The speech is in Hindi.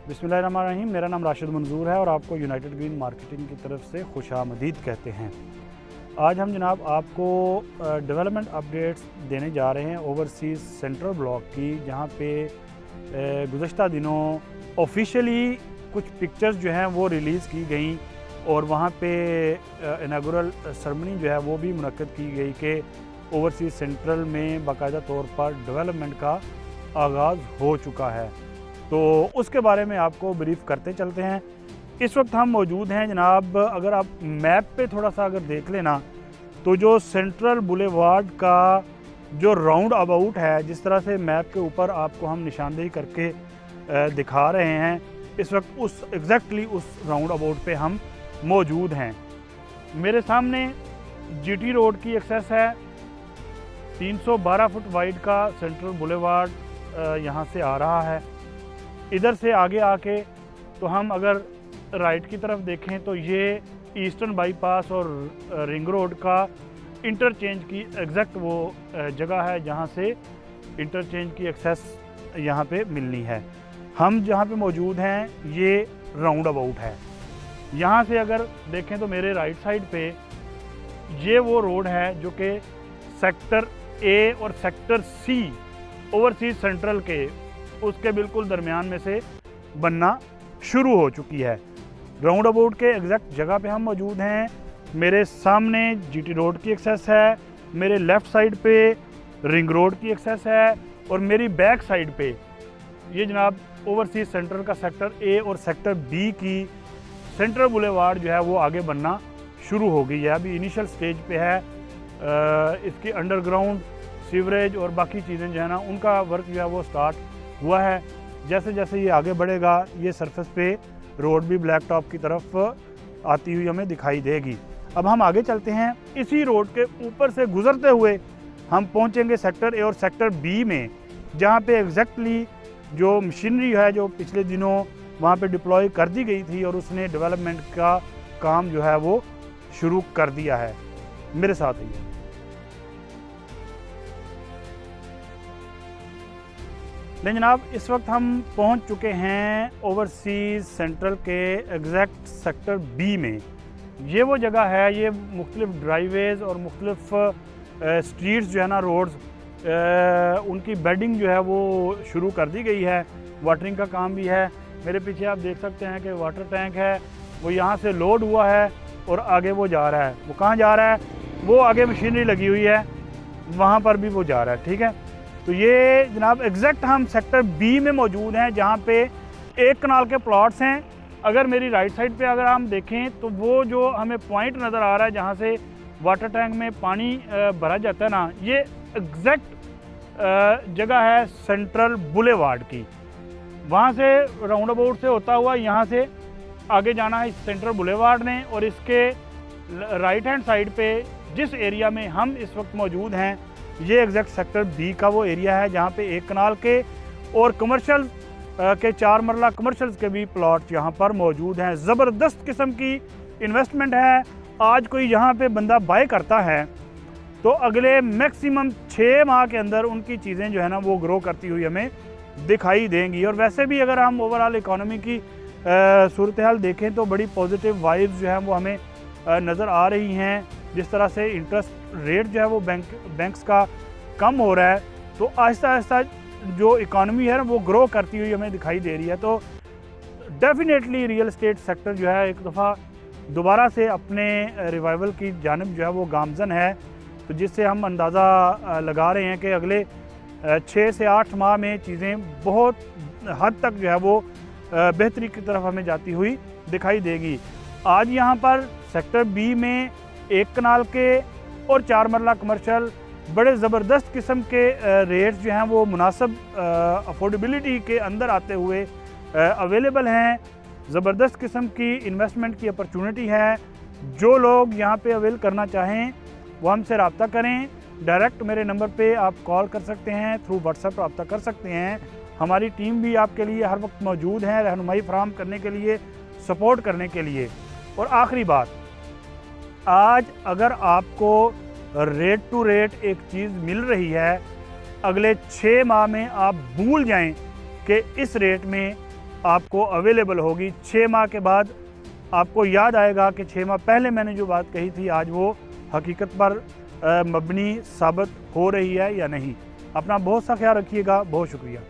बिस्मिल्लाहिर्रहमानिर्रहीम। मेरा नाम राशिद मंजूर है और आपको यूनाइटेड ग्रीन मार्केटिंग की तरफ से खुशामदीद कहते हैं। आज हम जनाब आपको डेवलपमेंट अपडेट्स देने जा रहे हैं ओवरसीज़ सेंट्रल ब्लॉक की, जहां पे गुज़श्ता दिनों ऑफिशियली कुछ पिक्चर्स जो हैं वो रिलीज़ की गई और वहां पे इनागुरल सेरेमनी जो है वो भी मुनक्किद की गई कि ओवरसीज़ सेंट्रल में बाकायदा तौर पर डेवलपमेंट का आगाज़ हो चुका है। तो उसके बारे में आपको ब्रीफ़ करते चलते हैं। इस वक्त हम मौजूद हैं जनाब, अगर आप मैप पे थोड़ा सा अगर देख लेना तो जो सेंट्रल बुलेवार्ड का जो राउंड अबाउट है, जिस तरह से मैप के ऊपर आपको हम निशानदेही करके दिखा रहे हैं, इस वक्त उस एग्जैक्टली उस राउंड अबाउट पे हम मौजूद हैं। मेरे सामने जीटी रोड की एक्सेस है। 312 फुट वाइड का सेंट्रल बुलेवार्ड यहाँ से आ रहा है। इधर से आगे आके तो हम अगर राइट की तरफ देखें तो ये ईस्टर्न बाईपास और रिंग रोड का इंटरचेंज की एग्जैक्ट वो जगह है जहाँ से इंटरचेंज की एक्सेस यहाँ पे मिलनी है। हम जहाँ पे मौजूद हैं ये राउंड अबाउट है। यहाँ से अगर देखें तो मेरे राइट साइड पे ये वो रोड है जो कि सेक्टर ए और सेक्टर सी ओवरसीज़ सेंट्रल के उसके बिल्कुल दरमियान में से बनना शुरू हो चुकी है। राउंड अबाउट के एग्जैक्ट जगह पे हम मौजूद हैं। मेरे सामने जीटी रोड की एक्सेस है, मेरे लेफ़्ट साइड पे रिंग रोड की एक्सेस है और मेरी बैक साइड पे ये जनाब ओवरसीज़ सेंट्रल का सेक्टर ए और सेक्टर बी की सेंट्रल बुलेवार्ड जो है वो आगे बनना शुरू हो गई है। अभी इनिशियल स्टेज पे है। इसकी अंडरग्राउंड सीवरेज और बाकी चीज़ें जो है ना उनका वर्क जो है वो स्टार्ट हुआ है। जैसे जैसे ये आगे बढ़ेगा ये सरफेस पे रोड भी ब्लैक टॉप की तरफ आती हुई हमें दिखाई देगी। अब हम आगे चलते हैं। इसी रोड के ऊपर से गुजरते हुए हम पहुंचेंगे सेक्टर ए और सेक्टर बी में, जहां पे एग्जैक्टली जो मशीनरी है जो पिछले दिनों वहां पे डिप्लॉय कर दी गई थी और उसने डेवलपमेंट का काम जो है वो शुरू कर दिया है। मेरे साथ ही लेकिन जनाब इस वक्त हम पहुंच चुके हैं ओवरसीज़ सेंट्रल के एग्जैक्ट सेक्टर बी में। ये वो जगह है, ये मुख्तलिफ ड्राइवेज़ और मुख्तलिफ स्ट्रीट्स जो है ना रोड्स उनकी बेडिंग जो है वो शुरू कर दी गई है। वाटरिंग का काम भी है। मेरे पीछे आप देख सकते हैं कि वाटर टैंक है वो यहाँ से लोड हुआ है और आगे वो जा रहा है। वो कहाँ जा रहा है? वो आगे मशीनरी लगी हुई है, वहाँ पर भी वो जा रहा है। ठीक है, तो ये जनाब एग्जैक्ट हम सेक्टर बी में मौजूद हैं जहाँ पे एक कनाल के प्लॉट्स हैं। अगर मेरी राइट साइड पे अगर हम देखें तो वो जो हमें पॉइंट नज़र आ रहा है जहाँ से वाटर टैंक में पानी भरा जाता है ना, ये एग्जैक्ट जगह है सेंट्रल बुलेवार्ड की। वहाँ से राउंड अबाउट से होता हुआ यहाँ से आगे जाना है सेंट्रल बुलेवार्ड ने, और इसके राइट हैंड साइड पे जिस एरिया में हम इस वक्त मौजूद हैं ये एग्जैक्ट सेक्टर बी का वो एरिया है जहाँ पे एक कनाल के और कमर्शियल के 4 मरला कमर्शियल्स के भी प्लॉट यहाँ पर मौजूद हैं। ज़बरदस्त किस्म की इन्वेस्टमेंट है। आज कोई यहाँ पे बंदा बाय करता है तो अगले मैक्सिमम 6 माह के अंदर उनकी चीज़ें जो है ना वो ग्रो करती हुई हमें दिखाई देंगी। और वैसे भी अगर हम ओवरऑल इकोनॉमी की सूरत हाल देखें तो बड़ी पॉजिटिव वाइब्स जो हैं वो हमें नज़र आ रही हैं। जिस तरह से इंटरेस्ट रेट जो है वो बैंक्स का कम हो रहा है तो आहिस्ता आहिस्ता जो इकॉनमी है ना वो ग्रो करती हुई हमें दिखाई दे रही है। तो डेफिनेटली रियल एस्टेट सेक्टर जो है एक दफ़ा दोबारा से अपने रिवाइवल की जानिब जो है वो गामज़न है। तो जिससे हम अंदाज़ा लगा रहे हैं कि अगले 6 से 8 माह में चीज़ें बहुत हद तक जो है वो बेहतरी की तरफ हमें जाती हुई दिखाई देगी। आज यहाँ पर सेक्टर बी में एक कनाल के और 4 मरला कमर्शियल बड़े ज़बरदस्त किस्म के रेट्स जो हैं वो मुनासिब अफोर्डेबिलिटी के अंदर आते हुए अवेलेबल हैं। ज़बरदस्त किस्म की इन्वेस्टमेंट की अपॉर्चुनिटी है। जो लोग यहाँ पे अवेल करना चाहें वो हमसे रब्ता करें। डायरेक्ट मेरे नंबर पे आप कॉल कर सकते हैं, थ्रू व्हाट्सएप रब्ता कर सकते हैं। हमारी टीम भी आपके लिए हर वक्त मौजूद है, रहनुमाई फराहम करने के लिए, सपोर्ट करने के लिए। और आखिरी बात, आज अगर आपको रेट टू रेट एक चीज़ मिल रही है, अगले 6 माह में आप भूल जाएं कि इस रेट में आपको अवेलेबल होगी। 6 माह के बाद आपको याद आएगा कि 6 माह पहले मैंने जो बात कही थी आज वो हकीकत पर मबनी साबित हो रही है या नहीं। अपना बहुत सा ख्याल रखिएगा। बहुत शुक्रिया।